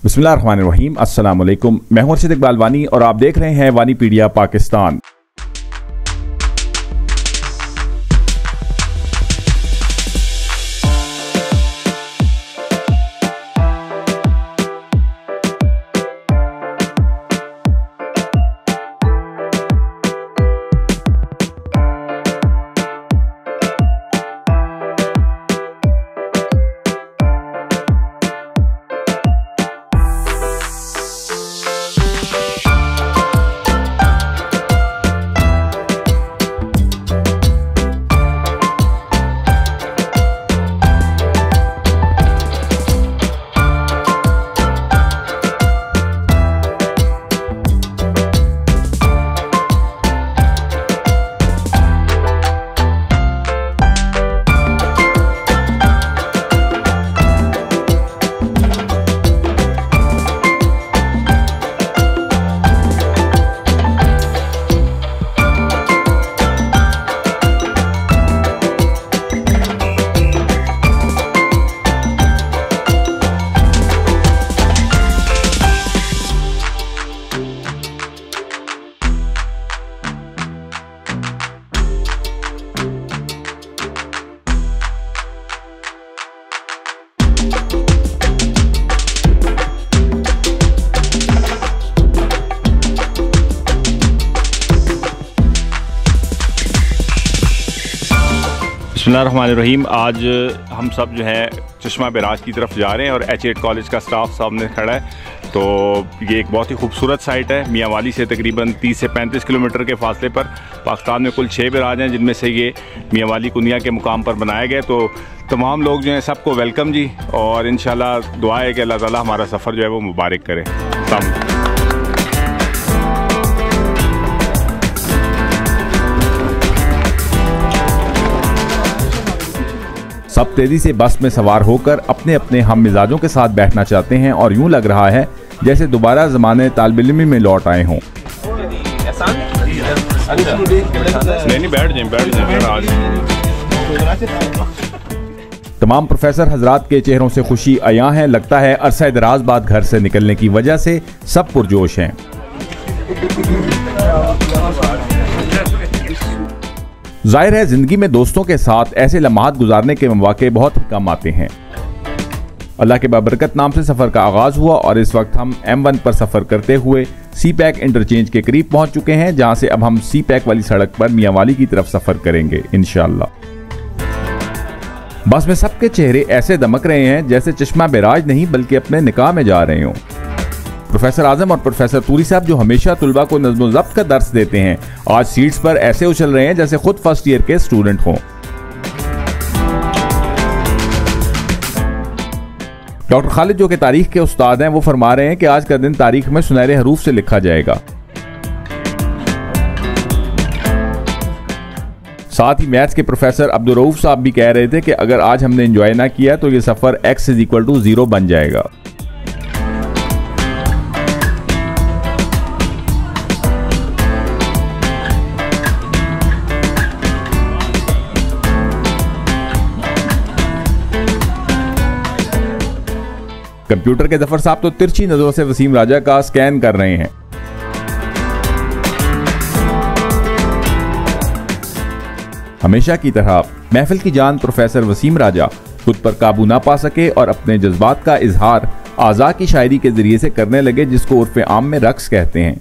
बिस्मिल्लाहिर्रहमानिर्रहीम, अस्सलाम वालेकुम। मैं हूं अर्शद इकबाल वानी और आप देख रहे हैं वानीपीडिया पाकिस्तान। बिस्मिल्लाहिर्रहमानिर्रहीम। आज हम सब जो है चश्मा बेराज की तरफ जा रहे हैं और H8 कॉलेज का स्टाफ सामने खड़ा है। तो ये एक बहुत ही खूबसूरत साइट है। मियाँ वाली से तकरीबन 30 से 35 किलोमीटर के फासले पर पाकिस्तान में कुल 6 बेराज हैं, जिनमें से ये मियाँ वाली कुनिया के मुकाम पर बनाया गया। तो तमाम लोग जो हैं सबको वेलकम जी, और इंशाल्लाह दुआ है कि अल्लाह ताला हमारा सफ़र जो है वो मुबारक करे। सब तेजी से बस में सवार होकर अपने अपने हम मिजाजों के साथ बैठना चाहते हैं और यूं लग रहा है जैसे दोबारा ज़माने तालिब इल्मी में लौट आए हों। तमाम प्रोफेसर हजरात के चेहरों से खुशी अयां है। लगता है अरसा दराज बाद घर से निकलने की वजह से सब पुरजोश हैं। जाहिर है ज़िंदगी में दोस्तों के साथ ऐसे लम्हात गुजारने के मौके बहुत ही कम आते हैं। अल्लाह के बाबरकत नाम से सफ़र का आगाज़ हुआ और इस वक्त हम M1 पर सफ़र करते हुए C-पैक इंटरचेंज के करीब पहुंच चुके हैं, जहां से अब हम C-पैक वाली सड़क पर मियाँ वाली की तरफ सफ़र करेंगे इंशाअल्लाह। बस में सबके चेहरे ऐसे दमक रहे हैं जैसे चश्मा बेराज नहीं बल्कि अपने निकाह में जा रहे हों। प्रोफेसर आजम और प्रोफेसर तूरी साहब, जो हमेशा तुलबा को नज़्म ज़ब्त का दर्स देते हैं, आज सीट्स पर ऐसे उछल रहे हैं जैसे खुद फर्स्ट ईयर के स्टूडेंट हों। डॉक्टर खालिद, जो कि तारीख के उस्ताद हैं, वो फरमा रहे हैं कि आज का दिन तारीख में सुनहरे हरूफ से लिखा जाएगा। साथ ही मैथ्स के प्रोफेसर अब्दुल रऊफ साहब भी कह रहे थे कि अगर आज हमने एंजॉय ना किया तो ये सफ़र x = 0 बन जाएगा। कंप्यूटर के जफर साहब तो तिरछी नजरों से वसीम राजा का स्कैन कर रहे हैं। हमेशा की तरह महफिल की जान प्रोफेसर वसीम राजा खुद पर काबू ना पा सके और अपने जज्बात का इजहार आज़ा की शायरी के जरिए से करने लगे, जिसको उर्फ आम में रक्स कहते हैं।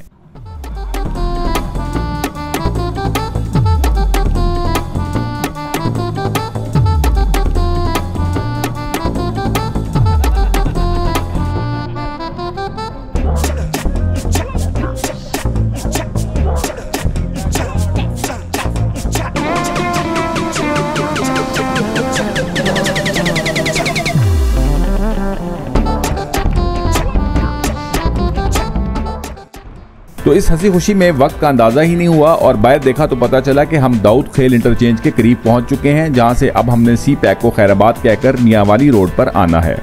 तो इस हंसी खुशी में वक्त का अंदाज़ा ही नहीं हुआ और बाहर देखा तो पता चला कि हम दाऊद खेल इंटरचेंज के करीब पहुंच चुके हैं, जहां से अब हमने C-पैक को खैराबाद कहकर मियाँ वाली रोड पर आना है।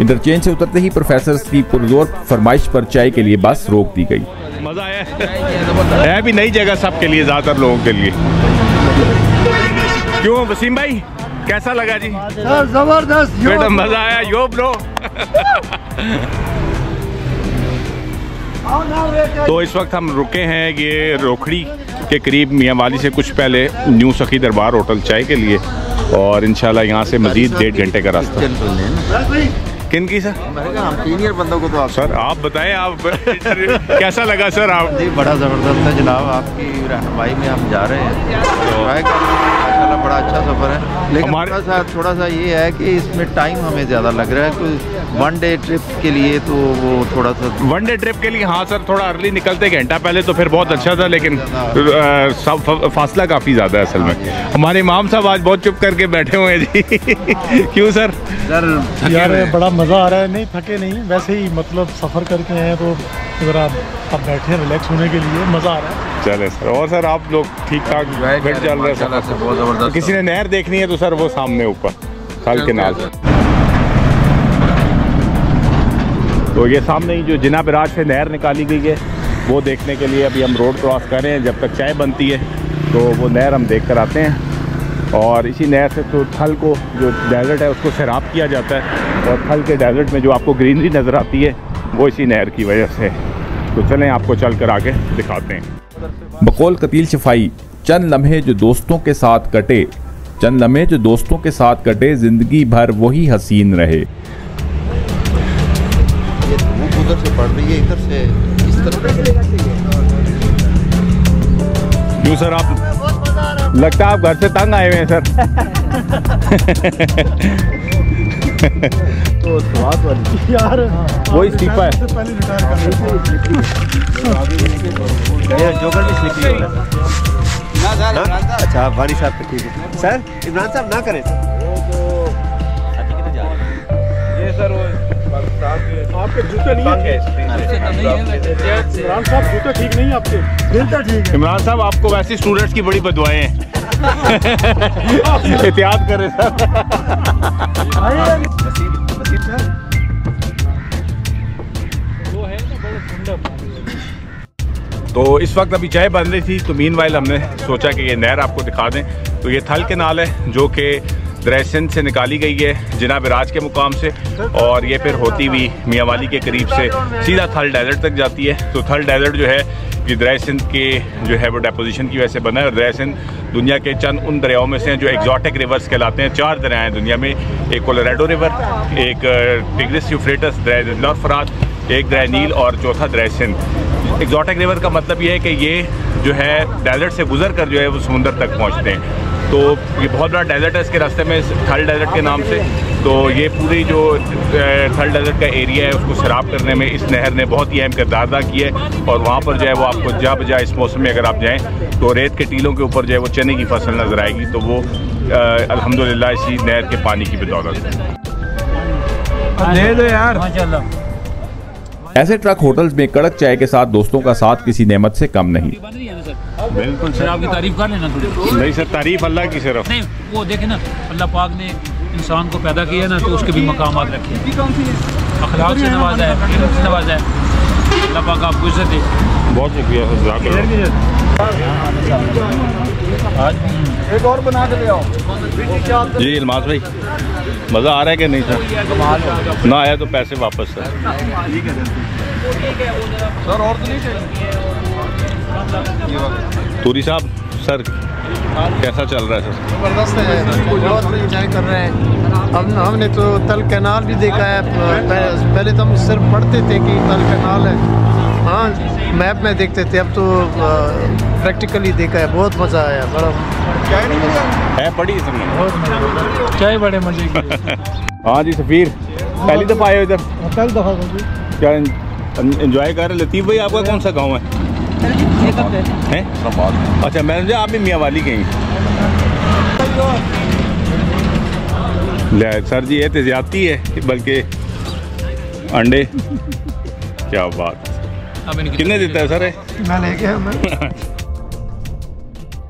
इंटरचेंज से उतरते ही प्रोफेसर की पुरजोर फरमाइश पर चाय के लिए बस रोक दी गई। मजा आया है भी नई जगह सबके लिए, ज्यादातर लोगों के लिए। क्यों वसीम भाई, कैसा लगा जी? सर जबरदस्त, बेटा मजा आया यो ब्रो। तो इस वक्त हम रुके हैं ये रोखड़ी के करीब मियाँ वाली से कुछ पहले न्यू सखी दरबार होटल चाय के लिए, और इंशाल्लाह यहाँ से मजीद 1.5 घंटे का रास्ता। किन की सर? हम सीनियर बंदों को तो आप सर आप बताएं, आप कैसा लगा सर? आप जी बड़ा ज़बरदस्त है जनाब, आपकी रहनुमाई में हम जा रहे हैं, माशाल्लाह बड़ा अच्छा सफ़र है। लेकिन थोड़ा सा ये है कि इसमें टाइम हमें ज़्यादा लग रहा है, कोई 1 डे ट्रिप के लिए तो वो थोड़ा सा 1 डे ट्रिप के लिए हाँ सर, थोड़ा अर्ली निकलते घंटा पहले तो फिर बहुत अच्छा था, लेकिन सब फासला काफ़ी ज़्यादा है असल में। हमारे इमाम साहब आज बहुत चुप करके बैठे हुए हैं जी। क्यों सर? सर यार बड़ा मज़ा आ रहा है। नहीं थके नहीं, वैसे ही मतलब सफ़र करके आए हैं तो ज़रा अब बैठे रिलैक्स होने के लिए मज़ा आ रहा है। चले सर। और सर आप लोग ठीक ठाक फिट चल रहे हैं? बहुत ज़बरदस्त। किसी ने नहर देखनी है तो सर वो सामने ऊपर खाल के नाल। तो ये सामने ही जो जिना बिराज से नहर निकाली गई है वो देखने के लिए अभी हम रोड क्रॉस कर रहे हैं। जब तक चाय बनती है तो वो नहर हम देख कर आते हैं, और इसी नहर से तो थल को जो डेजर्ट है उसको सैराब किया जाता है, और थल के डेजर्ट में जो आपको ग्रीनरी नज़र आती है वो इसी नहर की वजह से। तो चलें आपको चल कर आगे दिखाते हैं। बकौल कतील शफाई, चंद लम्हे जो दोस्तों के साथ कटे, चंद लम्हे जो दोस्तों के साथ कटे, जिंदगी भर वही हसीन रहे। ये धूप उधर से पड़ रही है, इधर से इस तरफ। क्यों सर आप लगता है आप घर से तंग आए हुए हैं सर? तो स्वाद वाली यार वही स्लीपर है। पहले रिटायर ये जोकर भी स्लिपी हो रहा है। अच्छा वाली साहब पे ठीक है सर। इमरान साहब ना करें ये सर वो आपके जूते नहीं है। इमरान साहब जूते ठीक नहीं है आपके। जूते ठीक है इमरान साहब, आपको वैसे स्टूडेंट्स की बड़ी बदुआएं हैं। एहतियात करें सर। तो इस वक्त अभी चाय बन रही थी, तो मीनवाइल हमने सोचा कि ये नहर आपको दिखा दें। तो ये थल केनाल है जो कि दरैसिंद से निकाली गई है जिना बिराज के मुकाम से, और ये फिर होती हुई मियाँ वाली के करीब से सीधा थल डेजर्ट तक जाती है। तो थल डेजर्ट जो है ये दरैसिंद के जो है वो डेपोजिशन की वजह से बना है, और दरैसिंद दुनिया के चंद उन दरियाओं में से हैं जो एग्जॉटिक रिवर्स कहलाते हैं। 4 दरिया हैं दुनिया में, एक कोलोराडो रिवर, एक टिग्रिस यूफ्रेटस, दरिया फरात, एक दरिया नील और चौथा दरैसिंद। एग्जॉटिक रिवर का मतलब ये है कि ये जो है डेजर्ट से गुजर कर जो है वो समुंदर तक पहुँचते हैं। तो ये बहुत बड़ा डेजर्ट है, इसके रास्ते में थल डेजर्ट के नाम से। तो ये पूरी जो थल डेजर्ट का एरिया है उसको सैराब करने में इस नहर ने बहुत ही अहम किरदार अदा किया है। और वहाँ पर जो है वो आपको जहाँ बजा इस मौसम में अगर आप जाएँ तो रेत के टीलों के ऊपर जो है वो चने की फसल नज़र आएगी। तो वो अल्हम्दुलिल्लाह इसी नहर के पानी की बदौलत ले दो यार। ऐसे ट्रक होटल्स में कड़क चाय के साथ दोस्तों का साथ किसी नेमत से कम नहीं। बिल्कुल सर आपकी तारीफ कर लेना थोड़ी। नहीं सर, तारीफ अल्लाह की सिर्फ नहीं, वो देखे ना अल्लाह पाक ने इंसान को पैदा किया ना तो उसके भी मकामात रखे, अखलाक से नवाजा है, इल्म से नवाजा है। अल्लाह पाक आपको इज्जत दे। बहुत शुक्रिया। एक और बना के ले आओ जी इल्मास भाई, मज़ा आ रहा है कि नहीं सर? ना आया तो पैसे वापस सर। सर और तो नहीं चाहिए। तूरी साहब सर कैसा चल रहा है सर? ज़बरदस्त है, बहुत इंजॉय कर रहे हैं। अब हमने तो तल कैनाल भी देखा है। पहले तो हम सिर्फ पढ़ते थे कि तल कैनाल है, हाँ मैप में देखते थे, अब तो प्रैक्टिकली देखा है। बहुत मज़ा आया। बड़ा चाय नहीं मिला है पड़ी इसमें चाय बड़े मजे की। हाँ जी सफ़ीर, पहली दफ़ा आए हो इधर? पहली दफ़ा क्या एंजॉय कर रहे? लतीफ़ भाई आपका कौन सा गाँव है? अच्छा मैंने आप भी मियाँ वाली गई। ले सर जी ये तो ज़्यादती है, बल्कि अंडे क्या बात। कितने देता है सर? मैं लेके आया।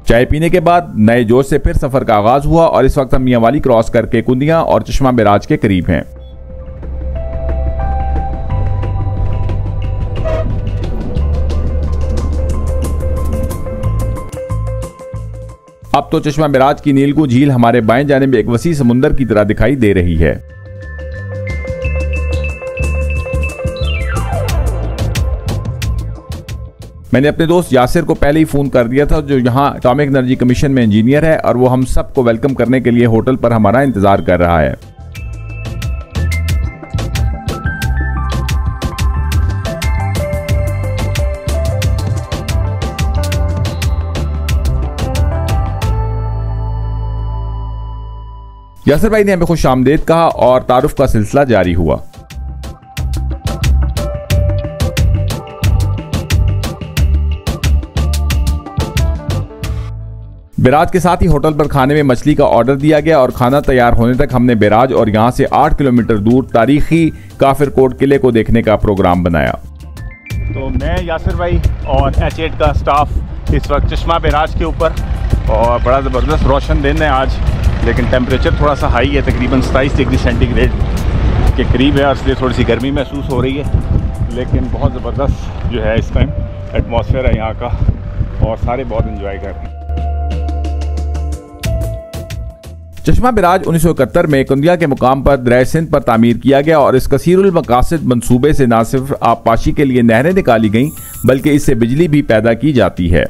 चाय पीने के बाद नए जोश से फिर सफर का आगाज हुआ, और इस वक्त हम मियाँ वाली क्रॉस करके कुंदियाँ और चश्मा बिराज के करीब हैं। अब तो चश्मा बिराज की नीलकू झील हमारे बाएं जानिब एक वसी समुंदर की तरह दिखाई दे रही है। मैंने अपने दोस्त यासिर को पहले ही फ़ोन कर दिया था, जो यहाँ एटॉमिक एनर्जी कमीशन में इंजीनियर है, और वो हम सबको वेलकम करने के लिए होटल पर हमारा इंतज़ार कर रहा है। यासिर भाई ने हमें खुश आमदेद कहा और तारुफ का सिलसिला जारी हुआ। बिराज के साथ ही होटल पर खाने में मछली का ऑर्डर दिया गया और खाना तैयार होने तक हमने बिराज और यहां से 8 किलोमीटर दूर तारीखी काफिर कोट किले को देखने का प्रोग्राम बनाया। तो मैं यासिर भाई और H8 का स्टाफ इस वक्त चश्मा बिराज के ऊपर, और बड़ा ज़बरदस्त रोशन दिन है आज, लेकिन टेम्परेचर थोड़ा सा हाई है, तकरीबन 27 डिग्री सेंटीग्रेड के करीब है, और इसलिए थोड़ी सी गर्मी महसूस हो रही है, लेकिन बहुत ज़बरदस्त जो है इस टाइम एटमॉस्फेयर है यहाँ का, और सारे बहुत इंजॉय कर रहे हैं। चश्मा बिराज 1971 में कुंदिया के मुकाम पर दरिया सिंध पर तामीर किया गया और इस कसीरुल मकासिद मंसूबे से न सिर्फ आबपाशी के लिए नहरें निकाली गईं, बल्कि इससे बिजली भी पैदा की जाती है।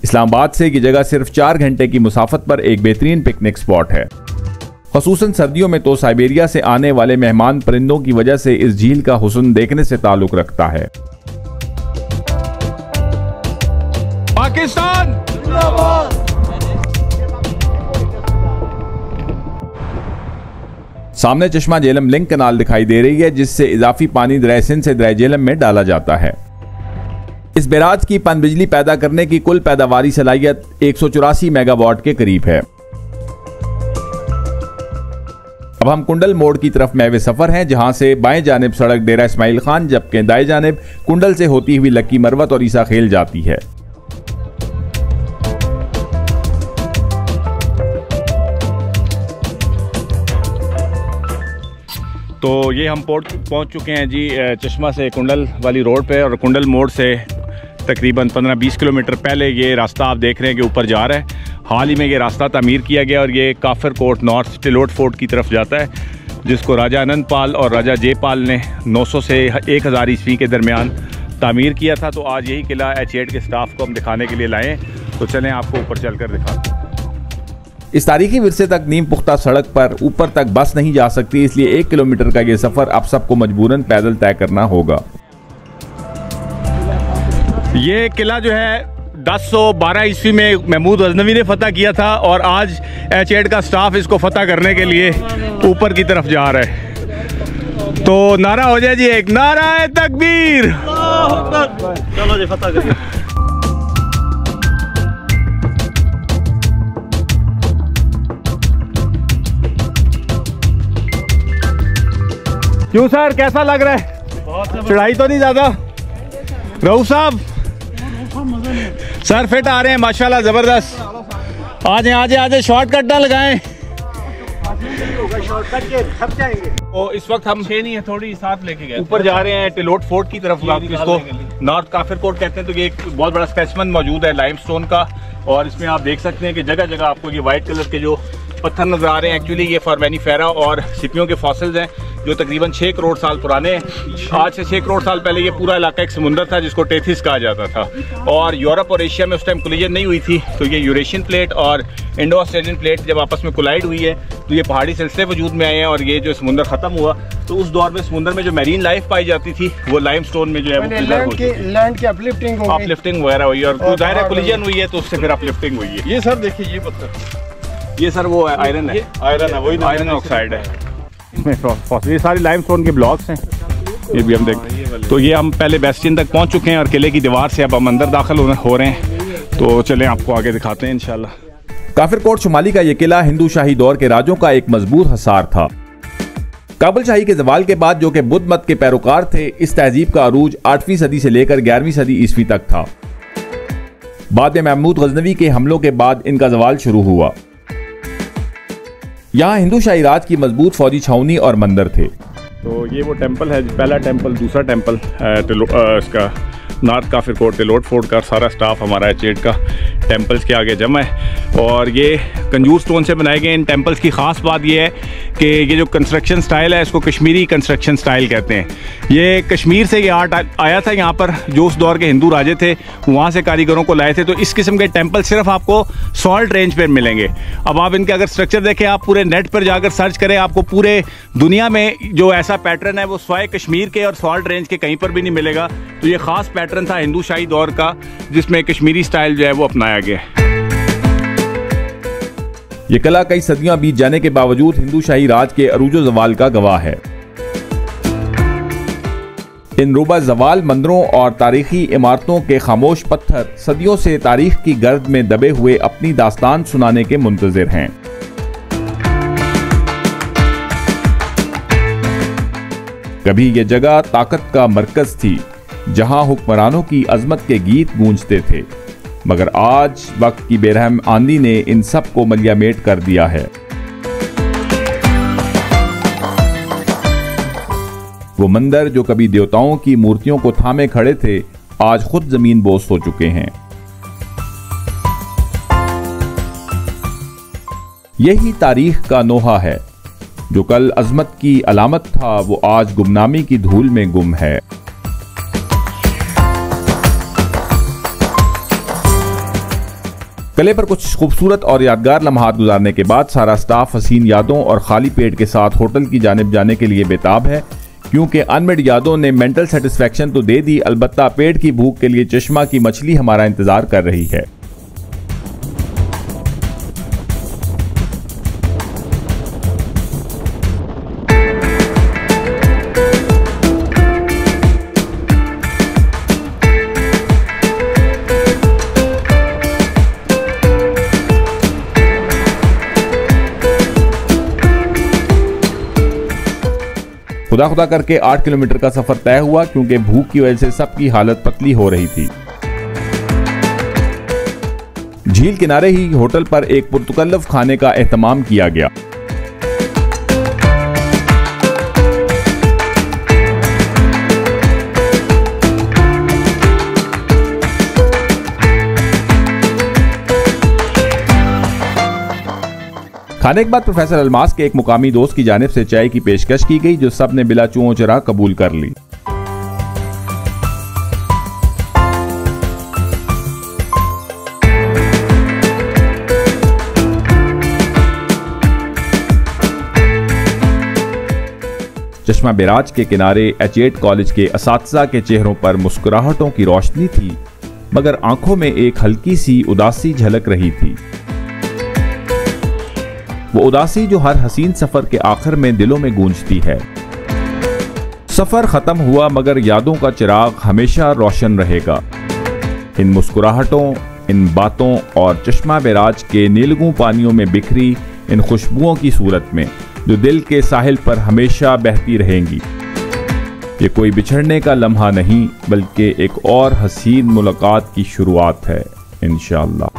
इस्लामाबाद से ये जगह सिर्फ 4 घंटे की मुसाफत पर एक बेहतरीन पिकनिक स्पॉट है। ख़ुसूसन सर्दियों में तो साइबेरिया से आने वाले मेहमान परिंदों की वजह से इस झील का हुस्न देखने से ताल्लुक रखता है। पाकिस्तान सामने चश्मा झेलम लिंक कैनाल दिखाई दे रही है, जिससे इजाफी पानी दरिया सिंध से दरिया झेलम में डाला जाता है। इस बैराज की पनबिजली पैदा करने की कुल पैदावारी सलाहियत 184 मेगावाट के करीब है। अब हम कुंडल मोड़ की तरफ मैवे सफर हैं, जहां से बाएं जानिब सड़क डेरा इस्माइल खान, जबकि दाएं जानिब कुंडल से होती हुई लक्की मरवत और ईसा खेल जाती है। तो ये हम पहुंच चुके हैं जी चश्मा से कुंडल वाली रोड पे, और कुंडल मोड़ से तकरीबन 15-20 किलोमीटर पहले ये रास्ता आप देख रहे हैं कि ऊपर जा रहा है। हाल ही में ये रास्ता तामीर किया गया और ये काफिर कोट नॉर्थ टिलोट फोर्ट की तरफ जाता है, जिसको राजा आनंद पाल और राजा जयपाल ने 900 से 1000 ईस्वी के दरमियान तामीर किया था। तो आज यही किला H8 के स्टाफ को हम दिखाने के लिए लाए हैं, तो चलें आपको ऊपर चलकर दिखाते हैं। इस तारीखी विरसे तक नीम पुख्ता सड़क पर ऊपर तक बस नहीं जा सकती, इसलिए 1 किलोमीटर का ये सफर आप सबको मजबूरन पैदल तय करना होगा। ये किला जो है 1012 ईस्वी में महमूद गजनवी ने फतह किया था, और आज H8 का स्टाफ इसको फतह करने के लिए ऊपर की तरफ जा रहा है। तो नारा हो जाए जी, एक नारा है तकबीर। चलो जी फतह करिए। क्यों सर, कैसा लग रहा है? चढ़ाई तो नहीं ज्यादा? रहू साहब सर फिट आ रहे हैं माशाल्लाह, जबरदस्त। आज शॉर्टकट ना लगाएं। तो इस वक्त हम नहीं है, थोड़ी साथ लेके गए ऊपर जा रहे हैं टिलोट फोर्ट की तरफ, इसको नॉर्थ काफिर कोट कहते हैं। तो ये एक बहुत बड़ा स्पेसिमेन मौजूद है लाइमस्टोन का, और इसमें आप देख सकते हैं कि जगह जगह आपको ये वाइट कलर के जो पत्थर नजर आ रहे हैं, एक्चुअली ये फॉर्मेनिफेरा और सिपियों के फॉसिल्स हैं, जो तकरीबन 6 करोड़ साल पुराने हैं। आज से 6 करोड़ साल पहले ये पूरा इलाका एक समुंदर था, जिसको टेथिस कहा जाता था, और यूरोप और एशिया में उस टाइम कोलिजन नहीं हुई थी। तो ये यूरेशियन प्लेट और इंडो ऑस्ट्रेलियन प्लेट जब आपस में कोलाइड हुई है, तो ये पहाड़ी सिलसिले वजूद में आए हैं, और ये जो समुंदर खत्म हुआ, तो उस दौर में समुंदर में जो मैरीन लाइफ पाई जाती थी, वो लाइमस्टोन में जो है वो लैंड की अपलिफ्टिंग वगैरह हुई, और जाहिर है कोलिजन हुई है, तो उससे फिर अपलिफ्टिंग हुई है। ये सर देखिए, ये पत्थर, ये सर वो आयरन है, वही आयरन ऑक्साइड है। ये सारे लाइमस्टोन के ब्लॉक्स हैं, ये भी हम देखते हैं। तो ये हम पहले बेस्टियन तक पहुंच चुके हैं, और किले की दीवार से अब हम अंदर दाखिल हो रहे हैं। तो चलें आपको आगे दिखाते हैं इंशाल्लाह। काफिर कोट शुमाली का यह किला हिंदू शाही दौर के राजों का एक मजबूत हसार था। काबुल शाही के जवाल के बाद, जो कि बुद्ध मत के पैरोकार थे, इस तहजीब का अरूज 8वीं सदी से लेकर 11वीं सदी ईस्वी तक था। बाद में महमूद गजनवी के हमलों के बाद इनका जवाल शुरू हुआ। यहाँ हिंदू शाही राज की मजबूत फौजी छावनी और मंदिर थे। तो ये वो टेंपल है, पहला टेंपल, दूसरा टेंपल इसका नॉर्थ काफिरकोट के लोड फोर्ट का सारा स्टाफ हमारा H8 का टेम्पल्स के आगे जमा है। और ये कंजूर स्टोन से बनाए गए इन टेम्पल्स की ख़ास बात ये है कि ये जो कंस्ट्रक्शन स्टाइल है इसको कश्मीरी कंस्ट्रक्शन स्टाइल कहते हैं। ये कश्मीर से ये आर्ट आया था यहाँ पर, जो उस दौर के हिंदू राजे थे वहाँ से कारीगरों को लाए थे। तो इस किस्म के टेम्पल सिर्फ आपको सॉल्ट रेंज पर मिलेंगे। अब आप इनके अगर स्ट्रक्चर देखें, आप पूरे नेट पर जाकर सर्च करें, आपको पूरे दुनिया में जो ऐसा पैटर्न है वो स्वाय कश्मीर के और सॉल्ट रेंज के कहीं पर भी नहीं मिलेगा। तो ये ख़ास पैटर्न था हिंदू शाही दौर का, जिसमें कश्मीरी स्टाइल जो है वो अपनाया गया है। ये कला कई सदियां बीत जाने के बावजूद हिंदू शाही राज के अरूजो ज़वाल का गवाह है। इन रुबा ज़वाल मंदिरों और तारीखी इमारतों के खामोश पत्थर सदियों से तारीख की गर्द में दबे हुए अपनी दास्तान सुनाने के मुंतज़िर हैं। कभी ये जगह ताकत का मरकज थी जहां हुक्मरानों की अजमत के गीत गूंजते थे, मगर आज वक्त की बेरहम आंधी ने इन सब को मलियामेट कर दिया है। वो मंदिर जो कभी देवताओं की मूर्तियों को थामे खड़े थे, आज खुद जमीन बोस हो चुके हैं। यही तारीख का नोहा है, जो कल अजमत की अलामत था वो आज गुमनामी की धूल में गुम है। किले पर कुछ खूबसूरत और यादगार लम्हात गुजारने के बाद सारा स्टाफ हसीन यादों और खाली पेट के साथ होटल की जानिब जाने के लिए बेताब है, क्योंकि अनमेड यादों ने मेंटल सेटिस्फेक्शन तो दे दी, अलबत्ता पेट की भूख के लिए चश्मा की मछली हमारा इंतजार कर रही है। खुदा खुदा करके 8 किलोमीटर का सफर तय हुआ, क्योंकि भूख की वजह से सबकी हालत पतली हो रही थी। झील किनारे ही होटल पर एक पुरतकल्लफ खाने का एहतमाम किया गया। खाने के बाद प्रोफेसर अलमास के एक मुकामी दोस्त की जानिब से चाय की पेशकश की गई, जो सब ने बिला चूं चरा कबूल कर ली। चश्मा बेराज के किनारे H8 कॉलेज के असातिज़ा के चेहरों पर मुस्कुराहटों की रोशनी थी, मगर आंखों में एक हल्की सी उदासी झलक रही थी। वो उदासी जो हर हसीन सफर के आखिर में दिलों में गूंजती है। सफर खत्म हुआ, मगर यादों का चिराग हमेशा रोशन रहेगा। इन मुस्कुराहटों, इन बातों और चश्मा बेराज के नीलगू पानियों में बिखरी इन खुशबुओं की सूरत में, जो दिल के साहिल पर हमेशा बहती रहेंगी। ये कोई बिछड़ने का लम्हा नहीं, बल्कि एक और हसीन मुलाकात की शुरुआत है, इंशाअल्लाह।